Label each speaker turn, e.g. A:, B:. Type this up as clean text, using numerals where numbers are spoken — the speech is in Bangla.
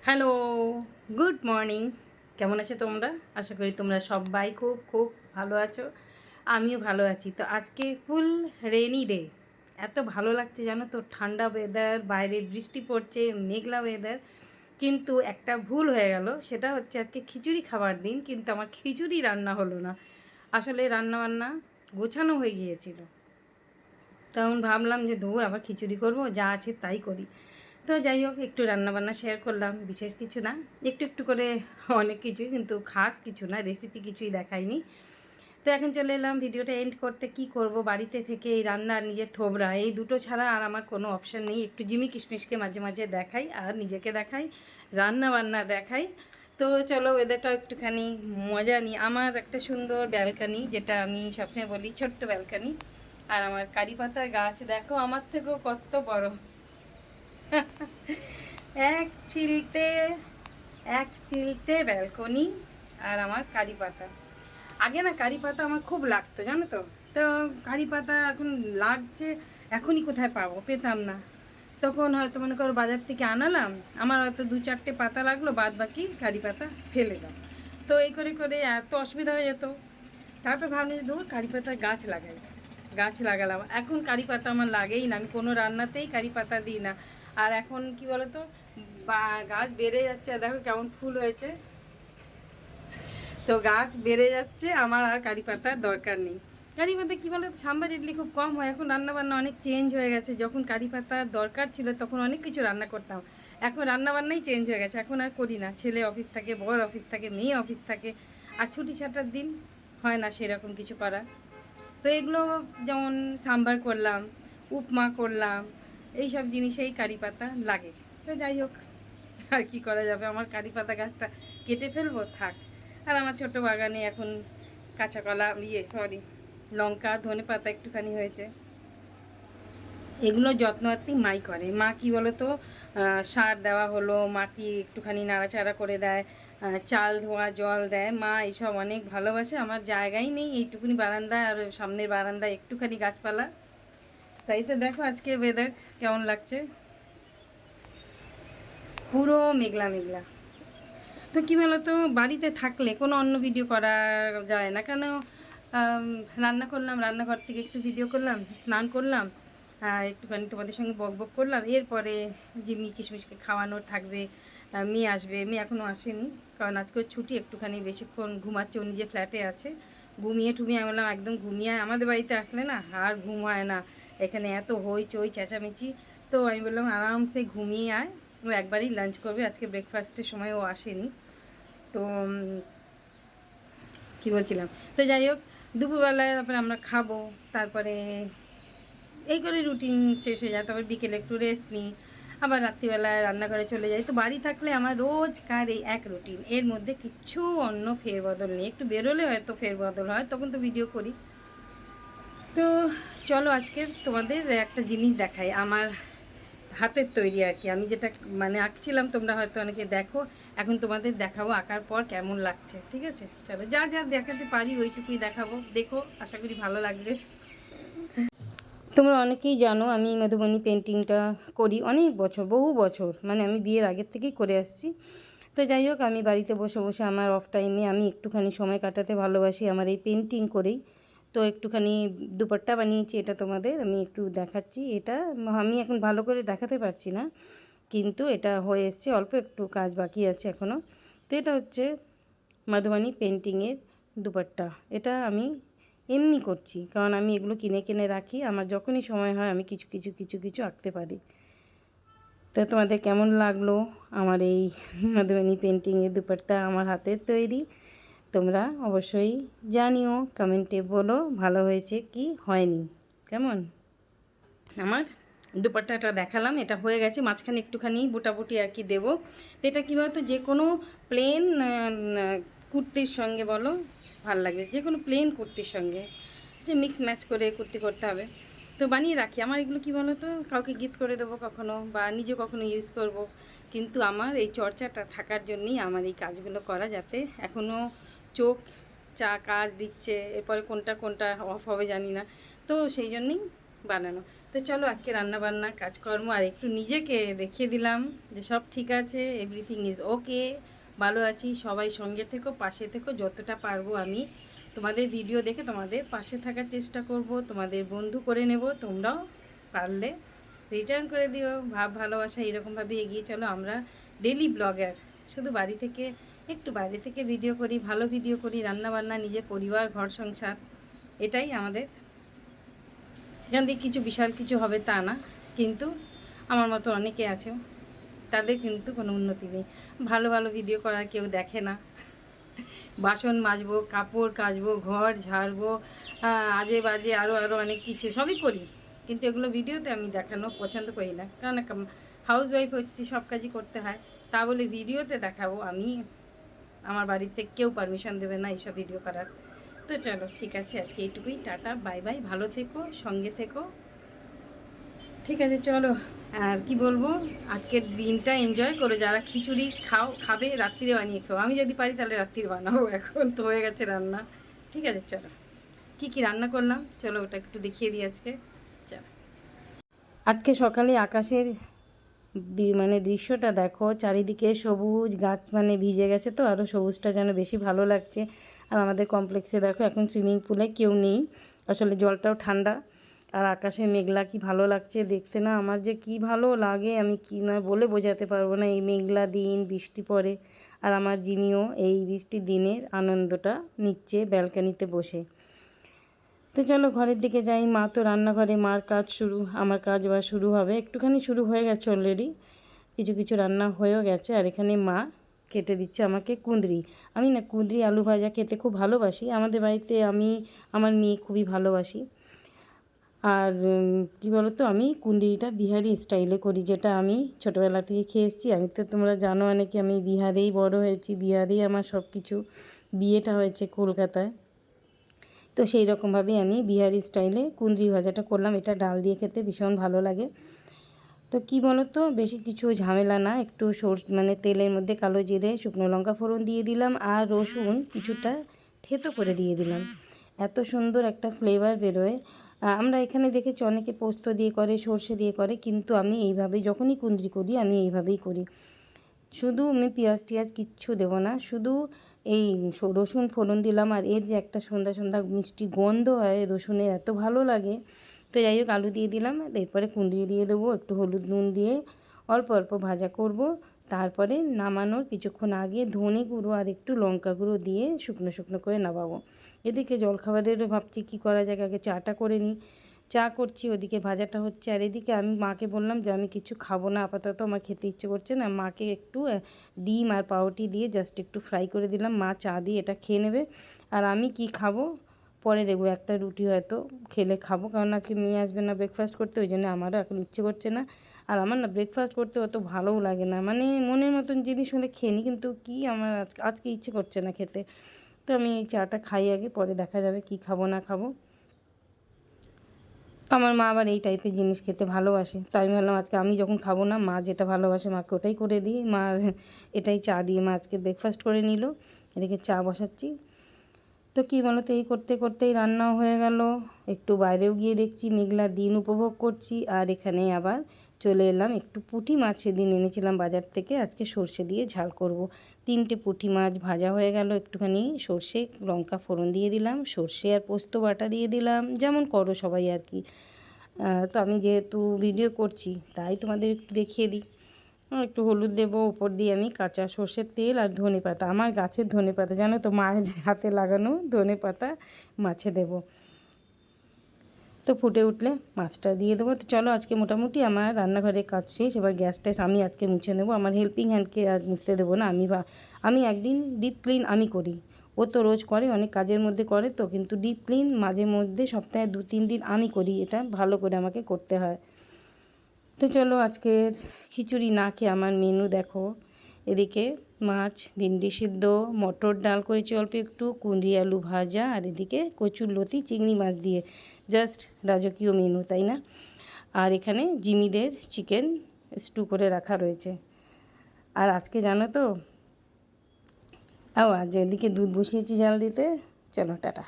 A: Hello, good morning. কেমন আছো তোমরা? আশা করি তোমরা সবাই খুব খুব ভালো আছো। আমিও ভালো আছি। তো আজকে ফুল রেনি ডে। এত ভালো লাগছে জানো তো, ঠান্ডা ওয়েদার, বাইরে বৃষ্টি পড়ছে, মেঘলা ওয়েদার। কিন্তু একটা ভুল হয়ে গেল, সেটা হচ্ছে আজকে খিচুড়ি খাবার দিন, কিন্তু আমার খিচুড়ি রান্না হলো না। আসলে রান্নাবান্না গোছানো হয়ে গিয়েছিল। তখন ভাবলাম যে ধুর আবার খিচুড়ি করব, যা আছে তাই করি। তো যাই হোক, একটু রান্নাবান্না শেয়ার করলাম, বিশেষ কিছু না, একটু একটু করে অনেক কিছুই, কিন্তু খাস কিছু না, রেসিপি কিছুই দেখাইনি। তো এখন চলে এলাম ভিডিওটা এন্ড করতে। কি করব, বাড়িতে থেকে এই রান্না আর নিজের থোবরা, এই দুটো ছাড়া আর আমার কোনো অপশান নেই। একটু জিমি কিশমিশকে মাঝে মাঝে দেখাই, আর নিজেকে দেখাই, রান্না বান্না দেখাই। তো চলো ওয়েদারটাও একটুখানি মজা নিই। আমার একটা সুন্দর ব্যালকানি, যেটা আমি সবসময় বলি ছোট্ট ব্যালকানি। আর আমার কারি পাতার গাছ দেখো, আমার থেকেও কত বড়। এক চিলতে এক চিলতে ব্যালকনি। আর আমার কারি পাতা। আগে না কারি পাতা আমার খুব লাগতো জানো তো। তো কারি পাতা এখন লাগছে, এখনই কোথায় পাবো, পেতাম না। তখন হয়তো মনে করো বাজার থেকে আনালাম, আমার হয়তো 2-4টে পাতা লাগলো, বাদ বাকি কারি পাতা ফেলে দাও। তো এই করে করে এত অসুবিধা হয়ে যেত। তারপর ভাবলাম যে ধর কারি পাতার গাছ লাগাই। গাছ লাগালাম, এখন কারি পাতা আমার লাগেই না, আমি কোনো রান্নাতেই কারি পাতা দিই না। আর এখন কি বলতো, গাছ বেড়ে যাচ্ছে, আর দেখো কেমন ফুল হয়েছে। তো গাছ বেড়ে যাচ্ছে, আমার আর কারি পাতার দরকার নেই। কারি পাতা কী বলো, সাম্বার ইডলি খুব কম হয় এখন, রান্নাবান্না অনেক চেঞ্জ হয়ে গেছে। যখন কারি পাতার দরকার ছিল তখন অনেক কিছু রান্না করতাম। এখন রান্নাবান্নাই চেঞ্জ হয়ে গেছে, এখন আর করি না। ছেলে অফিস থাকে, বর অফিস থাকে, মেয়ে অফিস থাকে, আর ছুটি ছাটার দিন হয় না সেরকম কিছু করা। তো এগুলো যেমন সাম্বার করলাম, উপমা করলাম, এইসব জিনিসেই কারি পাতা লাগে। তো যাই হোক, আর কি করা যাবে, আমার কারি পাতা গাছটা কেটে ফেলবো, থাক। আর আমার ছোট বাগানে এখন কাঁচা কলা, লঙ্কা, ধনে পাতা একটুখানি হয়েছে। এগুলো যত্ন আত্মি মাই করে। মা কি বলো তো, সার দেওয়া হলো, মাটি একটুখানি নাড়াচাড়া করে দেয়, চাল ধোয়া জল দেয়, মা এইসব অনেক ভালোবাসে। আমার জায়গাই নেই, এইটুকুনি বারান্দায় আর সামনের বারান্দায় একটুখানি গাছপালা। তাই তো দেখো আজকে ওয়েদার কেমন লাগছে, পুরো মেঘলা মেঘলা। তো কী বলতো, বাড়িতে থাকলে কোনো অন্য ভিডিও করা যায় না কেন। রান্না করলাম, রান্নাঘর থেকে একটু ভিডিও করলাম, স্নান করলাম, একটুখানি তোমাদের সঙ্গে বক বক করলাম, এরপরে জিমি কিশমিশকে খাওয়ানোর থাকবে। মেয়ে আসবে, মেয়ে এখনও আসেনি, কারণ আজকেও ছুটি, একটুখানি বেশিক্ষণ ঘুমাচ্ছে, ও নিজে ফ্ল্যাটে আছে। ঘুমিয়ে টুমিয়ে আমি বললাম একদম ঘুমিয়ে, আমাদের বাড়িতে আসলে না আর ঘুম হয় না, এখানে এত হই চই চেঁচামেচি। তো আমি বললাম আরামসে ঘুমিয়ে আয়, ও একবারই লাঞ্চ করবে, আজকে ব্রেকফাস্টের সময় ও আসেনি। তো কী বলছিলাম, তো যাই হোক, দুপুরবেলায় তারপরে আমরা খাবো, তারপরে এই করে রুটিন শেষ হয়ে যায়। তারপর বিকেলে একটু রেস্ট নিই, আবার রাত্রিবেলায় রান্নাঘরে চলে যাই। তো বাড়ি থাকলে আমার রোজকার এই এক রুটিন, এর মধ্যে কিচ্ছু অন্য ফেরবদল নেই। একটু বেরোলে হয়তো ফেরবদল হয়, তখন তো ভিডিও করি। তো চলো আজকের তোমাদের একটা জিনিস দেখাই, আমার হাতের তৈরি আর কি। আমি যেটা মানে আঁকছিলাম, তোমরা হয়তো অনেকে দেখো, এখন তোমাদের দেখাবো আঁকার পর কেমন লাগছে। ঠিক আছে, চলো যা যা দেখাতে পারি ওইটুকুই দেখাবো, দেখো, আশা করি ভালো লাগবে। তোমরা অনেকেই জানো আমি মধুবনী পেন্টিংটা করি অনেক বছর, বহু বছর, মানে আমি বিয়ের আগের থেকেই করে আসছি। তো যাই হোক, আমি বাড়িতে বসে বসে আমার অফ টাইমে আমি একটুখানি সময় কাটাতে ভালোবাসি আমার এই পেন্টিং করেই। তো একটুখানি দুপাট্টা বানিয়েছি, এটা তোমাদের আমি একটু দেখাচ্ছি। এটা আমি এখন ভালো করে দেখাতে পারছি না, কিন্তু এটা হয়ে এসছে, অল্প একটু কাজ বাকি আছে এখনও। তো এটা হচ্ছে মধুবনী পেন্টিংয়ের দুপাট্টা। এটা আমি এমনি করছি, কারণ আমি এগুলো কিনে কিনে রাখি, আমার যখনই সময় হয় আমি কিছু কিছু কিছু কিছু আঁকতে পারি। তো তোমাদের কেমন লাগলো আমার এই মধুবনী পেন্টিংয়ের দুপাট্টা, আমার হাতের তৈরি? তোমরা অবশ্যই জানিও, কমেন্টে বলো ভালো হয়েছে কি হয়নি। কেমন আমার দুপাট্টাটা দেখালাম, এটা হয়ে গেছে, মাঝখানে একটুখানি বুটাবুটি আর কি দেবো। তো এটা কী বলতো, যে কোনো প্লেন কুর্তির সঙ্গে বলো ভাল লাগবে, যে কোনো প্লেন কুর্তির সঙ্গে, সে মিক্স ম্যাচ করে কুর্তি করতে হবে। তো বানিয়ে রাখি, আমার এগুলো কী বলো তো, কাউকে গিফট করে দেবো কখনো, বা নিজে কখনো ইউজ করব। কিন্তু আমার এই চর্চাটা থাকার জন্যই আমার এই কাজগুলো করা, যাতে এখনও চোখ কাজ দিচ্ছে, এরপরে কোনটা কোনটা অফ হবে জানি না, তো সেই জন্যই বানানো। তো চলো আজকে রান্নাবান্না কাজকর্ম আর একটু নিজেকে দেখিয়ে দিলাম যে সব ঠিক আছে, এভরিথিং ইজ ওকে, ভালো আছি। সবাই সঙ্গে থেকো, পাশে থেকো, যতটা পারবো আমি তোমাদের ভিডিও দেখে তোমাদের পাশে থাকার চেষ্টা করব, তোমাদের বন্ধু করে নেব, তোমরাও পারলে রিটার্ন করে দিও। ভালোবাসা এরকমভাবে এগিয়ে চলো। আমরা ডেলি ব্লগার, শুধু বাড়ি থেকে একটু বাইরে থেকে ভিডিও করি, ভালো ভিডিও করি, রান্নাবান্না, নিজের পরিবার, ঘর সংসার, এটাই আমাদের। এখান থেকে কিছু বিশাল কিছু হবে তা না, কিন্তু আমার মতো অনেকে আছে, তাদের কিন্তু কোনো উন্নতি নেই। ভালো ভালো ভিডিও করার কেউ দেখে না। বাসন মাজবো, কাপড় কাচবো, ঘর ঝাড়বো, আজে বাজে আরও আরও অনেক কিছু সবই করি, কিন্তু এগুলো ভিডিওতে আমি দেখানো পছন্দ করি না, কারণ হাউস ওয়াইফ হচ্ছি, সব কাজই করতে হয়। তা বলে ভিডিওতে দেখাবো আমি, আমার বাড়িতে কেউ পারমিশন দেবে না এইসব ভিডিও করার। তো চলো ঠিক আছে, আজকে এইটুকুই, টাটা বাই বাই, ভালো থেকো, সঙ্গে থেকো, ঠিক আছে চলো। আর কি বলবো, আজকের দিনটা এনজয় করো, যারা খিচুড়ি খাবে রাত্রিরে বানিয়ে খাও, আমি যদি পারি তাহলে রাত্রিরে বানাবো, এখন তো হয়ে গেছে রান্না। ঠিক আছে চলো, কি কি রান্না করলাম চলো ওটা একটু দেখিয়ে দিই আজকে। চলো, আজকে সকালে আকাশের মানে দৃশ্যটা দেখো, চারিদিকে সবুজ গাছ, মানে ভিজে গেছে তো আরও সবুজটা যেন বেশি ভালো লাগছে। আর আমাদের কমপ্লেক্সে দেখো এখন সুইমিং পুলে কেউ নেই, আসলে জলটাও ঠান্ডা, আর আকাশে মেঘলা, কি ভালো লাগছে দেখতে না, আমার যে কি ভালো লাগে আমি কি না বলে বোঝাতে পারবো না। এই মেঘলা দিন, বৃষ্টি পড়ে, আর আমার জিমিও এই বৃষ্টির দিনের আনন্দটা নিচ্ছে ব্যালকানিতে বসে। তো চলো ঘরের দিকে যাই, মা তো রান্নাঘরে, মার কাজ শুরু, আমার কাজ বা শুরু হবে, একটুখানি শুরু হয়ে গেছে অলরেডি, কিছু কিছু রান্না হয়েও গেছে। আর এখানে মা কেটে দিচ্ছে আমাকে কুঁদরি। আমি না কুঁদরি আলু ভাজা খেতে খুব ভালোবাসি, আমাদের বাড়িতে আমি আমার মেয়ে খুবই ভালোবাসি। আর কি বলতো, আমি কুঁদরিটা বিহারি স্টাইলে করি, যেটা আমি ছোটোবেলা থেকে খেয়ে এসেছি। আমি তো তোমরা জানো অনেকে, আমি বিহারেই বড় হয়েছি, বিহারেই আমার সব কিছু, বিয়েটা হয়েছে কলকাতায়। তো সেই রকমভাবেই আমি বিহারি স্টাইলে কুঁদরি ভাজাটা করলাম, এটা ডাল দিয়ে খেতে ভীষণ ভালো লাগে। তো কি বলো তো, বেশি কিছু ঝামেলা না, একটু মানে তেলের মধ্যে কালো জিরে, শুকনো লঙ্কা ফোড়ন দিয়ে দিলাম, আর রসুন কিছুটা থেতো করে দিয়ে দিলাম, এত সুন্দর একটা ফ্লেভার বেরোয়। আমরা এখানে দেখেছি অনেকে পোস্ত দিয়ে করে, সর্ষে দিয়ে করে, কিন্তু আমি এইভাবেই যখনই কুঁদরি করি আমি এইভাবেই করি। শুধু আমি পেঁয়াজ টিয়াজ কিচ্ছু দেবো না, শুধু এই রসুন ফোড়ন দিলাম, আর এর যে একটা সন্ধ্যা সন্ধ্যা মিষ্টি গন্ধ হয় রসুনের, এত ভালো লাগে। তো যাই হোক, আলু দিয়ে দিলাম, এরপরে কুঁদরি দিয়ে দেবো, একটু হলুদ নুন দিয়ে অল্প অল্প ভাজা করব। তারপরে নামানোর কিছুক্ষণ আগে ধনে গুঁড়ো আর একটু লঙ্কা গুঁড়ো দিয়ে শুকনো শুকনো করে নামাবো। এদিকে জলখাবারেরও ভাবছি কী করা যায়, আগে চাটা করে নিই। চা করছি, ওদিকে ভাজাটা হচ্ছে, আর এদিকে আমি মাকে বললাম যে আমি কিছু খাবো না আপাতত, আমার খেতে ইচ্ছে করছে না। মাকে একটু ডিম আর পাউরুটি দিয়ে জাস্ট একটু ফ্রাই করে দিলাম, মা চা দিয়ে এটা খেয়ে নেবে। আর আমি কি খাবো পরে দেখবো, একটা রুটি হয়তো খেলে খাবো, কারণ আজকে মেয়ে আসবে না ব্রেকফাস্ট করতে, ওই জন্য আমারও এখন ইচ্ছে করছে না। আর আমার না ব্রেকফাস্ট করতে অত ভালোও লাগে না, মানে মনের মতন জিনিস হলে খেয়ে নিই, কিন্তু কি আমার আজকে ইচ্ছে করছে না খেতে। তো আমি এই চাটা খাই আগে, পরে দেখা যাবে কি খাবো না খাবো। তো আমার মা আবার এই টাইপের জিনিস খেতে ভালোবাসে, তো আমি ভাবলাম আজকে আমি যখন খাবো না, মা যেটা ভালোবাসে মাকে ওটাই করে দিই। মা এটাই চা দিয়ে মা আজকে ব্রেকফাস্ট করে নিল, এদিকে চা বসাচ্ছি। তো কী বলো তো, এই করতে করতেই রান্নাও হয়ে গেল, একটু বাইরেও গিয়ে দেখছি মেঘলা দিন উপভোগ করছি। আর এখানে আবার চলে এলাম, একটু পুঁটি মাছ সেদিন এনেছিলাম বাজার থেকে, আজকে সর্ষে দিয়ে ঝাল করব। 3টে পুঁটি মাছ ভাজা হয়ে গেল, একটুখানি সর্ষে লঙ্কা ফোড়ন দিয়ে দিলাম, সর্ষে আর পোস্ত বাটা দিয়ে দিলাম, যেমন করো সবাই আর কি। তো আমি যেহেতু ভিডিও করছি তাই তোমাদের একটু দেখিয়ে দিই। একটু হলুদ দেবো, উপর দিয়ে আমি কাঁচা সর্ষের তেল আর ধনেপাতা, আমার গাছের ধনেপাতা জানো তো, মায়ের হাতে লাগানো ধনেপাতা মাছে দেবো। তো ফুটে উঠলে মাছটা দিয়ে দেবো। তো চলো আজকে মোটামুটি আমার রান্নাঘরের কাজ শেষ, এবার গ্যাসটা আমি আজকে মুছে নেবো, আমার হেল্পিং হ্যান্ডকে আর মুছতে দেবো না। আমি একদিন ডিপ ক্লিন আমি করি, ও তো রোজ করে, অনেক কাজের মধ্যে করে তো, কিন্তু ডিপ ক্লিন মাঝে মধ্যে সপ্তাহে 2-3 দিন আমি করি, এটা ভালো করে আমাকে করতে হয়। তো চলো আজকের খিচুড়ি না খেয়ে আমার মেনু দেখো, এদিকে মাছ, ভিন্ডি সিদ্ধ, মটর ডাল করেছি অল্প একটু, কুঁদরি আলু ভাজা, আর এদিকে কচুর লতি চিংড়ি মাছ দিয়ে, জাস্ট রাজকীয় মেনু তাই না। আর এখানে জিমিদের চিকেন স্টু করে রাখা রয়েছে। আর আজকে জানো তো, আজ এদিকে দুধ বসিয়েছি জাল দিতে। চলো টাটা।